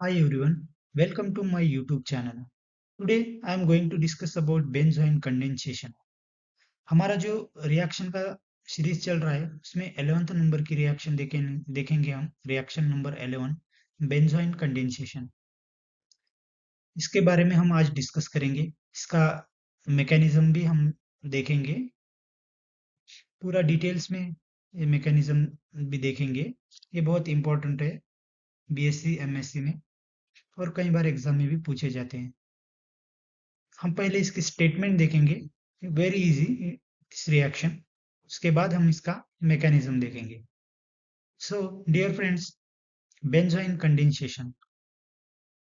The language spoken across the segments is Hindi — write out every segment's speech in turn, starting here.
Hi everyone, welcome to my YouTube channel. Today I am going to discuss about benzoin condensation. हमारा जो रिएक्शन का सीरीज चल रहा है उसमें 11th नंबर की रिएक्शन देखेंगे हम रिएक्शन नंबर 11 बेंजोइन कंडेंसेशन। इसके बारे में हम आज डिस्कस करेंगे। इसका मैकेनिज्म भी हम देखेंगे पूरा डिटेल्स में। ये मैकेनिज्म भी देखेंगे। ये बहुत इंपॉर्टेंट है बीएससी एमएससी में और कई बार एग्जाम में भी पूछे जाते हैं। हम पहले इसकी स्टेटमेंट देखेंगे, वेरी इजी इस रिएक्शन। उसके बाद हम इसका मैकेनिज्म देखेंगे। So dear friends, benzoin condensation.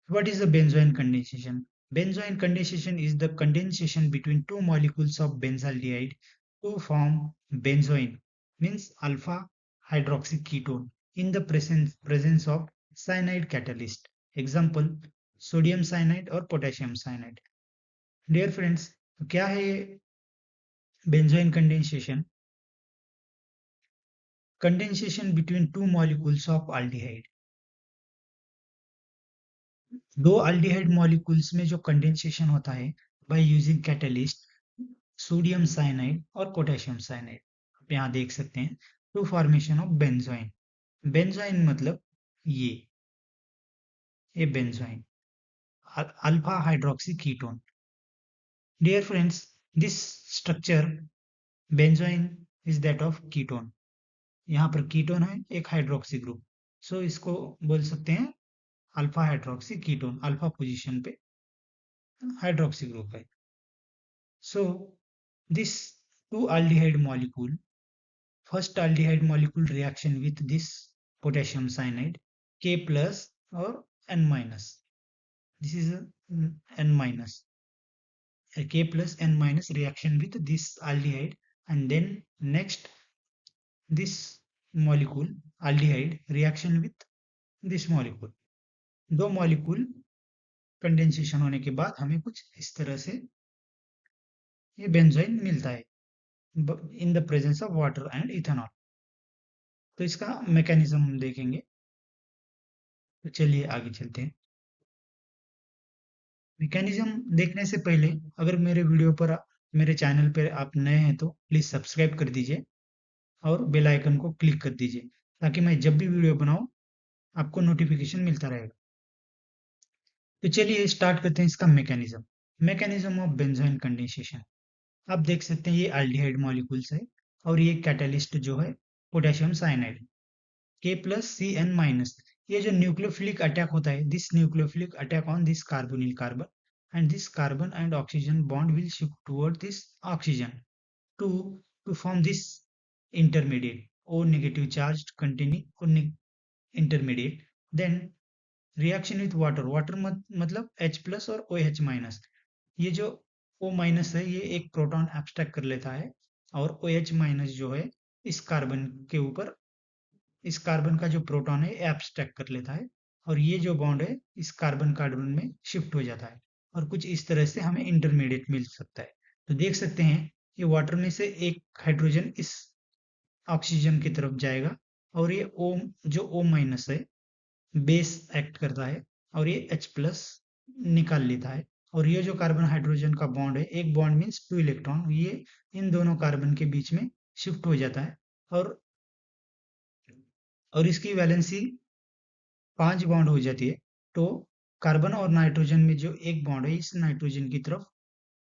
What is the benzoin condensation? Benzoin condensation is the condensation between two molecules of benzaldehyde to form benzoin, means alpha hydroxy ketone, in the presence of cyanide catalyst. Example, sodium cyanide or potassium cyanide. Dear friends, तो क्या है ये benzoin condensation? Condensation between two molecules of aldehyde. दो अल्डिहाइड मॉलिक्यूल्स में जो कंडेंसेशन होता है by using catalyst sodium cyanide और पोटेशियम साइनाइड, आप यहाँ देख सकते हैं, to formation of benzoin. Benzoin मतलब ये benzoin alpha hydroxy ketone. Dear friends, this structure benzoin is that of ketone. यहाँ पर कीटोन है, एक हाइड्रोक्सी ग्रुप, सो इसको बोल सकते हैं alpha hydroxy ketone. Alpha position पे हाइड्रोक्सी ग्रुप है। So this two aldehyde molecule, first aldehyde molecule reaction with this potassium cyanide K plus or N minus. This is a N minus, a K plus N minus reaction with this aldehyde, and then next this molecule aldehyde reaction with this molecule. दो मॉलिक्यूल कंडेंसेशन होने के बाद हमें कुछ इस तरह से ये बेंजोइन मिलता है in the presence of water and ethanol. तो इसका मैकेनिज्म हम देखेंगे। तो चलिए आगे चलते हैं। मैकेनिज्म देखने से पहले अगर मेरे चैनल पर आप नए हैं तो प्लीज सब्सक्राइब कर दीजिए और बेल आइकन को क्लिक कर दीजिए ताकि मैं जब भी वीडियो बनाऊं आपको नोटिफिकेशन मिलता रहेगा। तो चलिए स्टार्ट करते हैं इसका mechanism. Mechanism of benzoin condensation. आप देख सकते हैं ये एल्डिहाइड मॉलिक्यूल्स है और ये कैटलिस्ट जो है potassium cyanide K plus Cn minus। ये जो न्यूक्लियोफिलिक अटैक होता है, this nucleophilic attack on this carbonyl carbon, and this carbon and oxygen bond will shift toward this oxygen to to form this intermediate O negative charged containing intermediate, then reaction with water मतलब H plus और OH minus। ये जो O minus है ये एक प्रोटॉन एब्स्ट्रैक्ट कर लेता है और OH minus जो है इस कार्बन के ऊपर, इस कार्बन का जो प्रोटॉन है एब्स्ट्रैक्ट कर लेता है और ये जो बॉन्ड है इस कार्बन कार्बन में शिफ्ट हो जाता है और कुछ इस तरह से हमें इंटरमीडिएट मिल सकता है। तो देख सकते हैं ये वाटर में से एक हाइड्रोजन इस ऑक्सीजन की तरफ जाएगा और ये O जो O माइनस है बेस एक्ट करता है और ये H प्लस निकाल लेता है और ये जो कार्बन हाइड्रोजन का बॉन्ड है, एक बॉन्ड मीन्स 2 इलेक्ट्रॉन, ये इन दोनों कार्बन के बीच में शिफ्ट हो जाता है और इसकी वैलेंसी 5 बॉन्ड हो जाती है। तो कार्बन और नाइट्रोजन में जो एक बॉन्ड है इस नाइट्रोजन की तरफ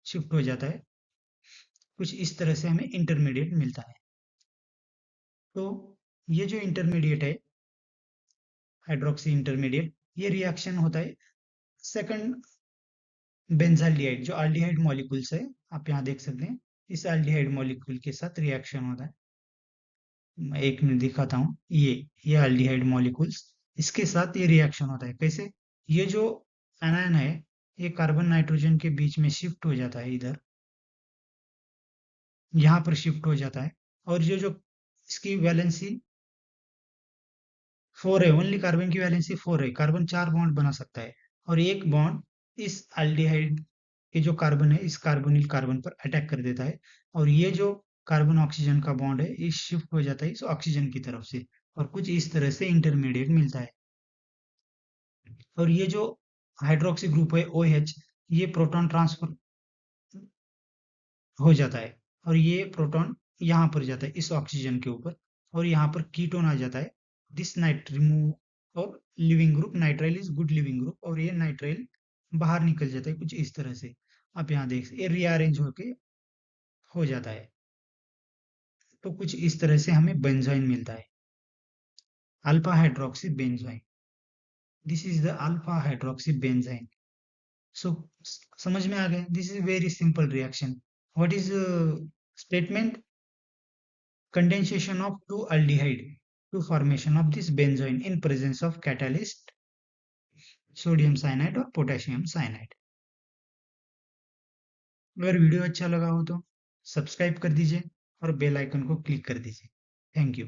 शिफ्ट हो जाता है। कुछ इस तरह से हमें इंटरमीडिएट मिलता है। तो ये जो इंटरमीडिएट है हाइड्रोक्सी इंटरमीडिएट, ये रिएक्शन होता है सेकंड बेंजाल्डिहाइड जो अल्डिहाइड मॉलिक्यूल्स है, आप यहाँ देख सकते हैं, इस अल्डिहाइड मॉलिक्यूल के साथ रिएक्शन होता है। मैं एक मिनट दिखाता हूँ। ये अल्डिहाइड मॉलिक्यूल्स, इसके साथ ये रिएक्शन होता है। कैसे? ये जो एनायन है ये कार्बन नाइट्रोजन के बीच में शिफ्ट हो जाता है, इधर यहाँ पर शिफ्ट हो जाता है और ये जो इसकी वैलेंसी 4 है, ओनली कार्बन की वैलेंसी 4 है। कार्बन 4 बॉन्ड बना सकता है और एक बॉन्ड इस अल्डिहाइड के जो कार्बन है इस कार्बोनिल कार्बन पर अटैक कर देता है और ये जो कार्बन ऑक्सीजन का बॉन्ड है ये शिफ्ट हो जाता है इस ऑक्सीजन की तरफ से और कुछ इस तरह से इंटरमीडिएट मिलता है। और ये जो हाइड्रोक्सी ग्रुप है OH, ये प्रोटॉन ट्रांसफर हो जाता है और ये प्रोटॉन यहाँ पर जाता है इस ऑक्सीजन के ऊपर, और यहाँ पर कीटोन आ जाता है। दिस नाइट रिमूव और leaving group, nitrile is good leaving group, और ये नाइट्राइल बाहर निकल जाता है कुछ इस तरह से। आप यहाँ देख ये रीअरेंज होके हो जाता है। तो कुछ इस तरह से हमें बेंजोइन मिलता है, alpha hydroxy benzoin. This is the alpha hydroxy benzoin. So समझ में आ गया, this is very simple reaction. What is statement? Condensation of 2-aldehyde to formation of this benzoin in presence of catalyst sodium cyanide और potassium cyanide। अगर वीडियो अच्छा लगा हो तो सब्सक्राइब कर दीजिए और बेल आइकन को क्लिक कर दीजिए। Thank you.